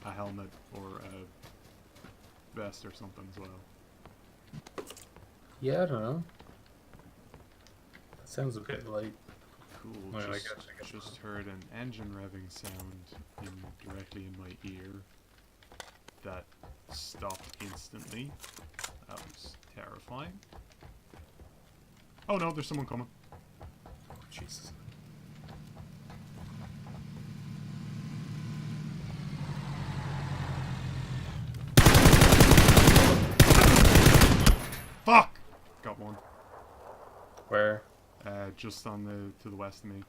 a helmet or a vest or something as well. Yeah, I don't know. That sounds a bit light. Cool. Well, I guess Just heard an engine revving sound directly in my ear that stopped instantly. That was terrifying. Oh no, there's someone coming. Oh, Jesus. Fuck! Got one. Where? Just on to the west of me.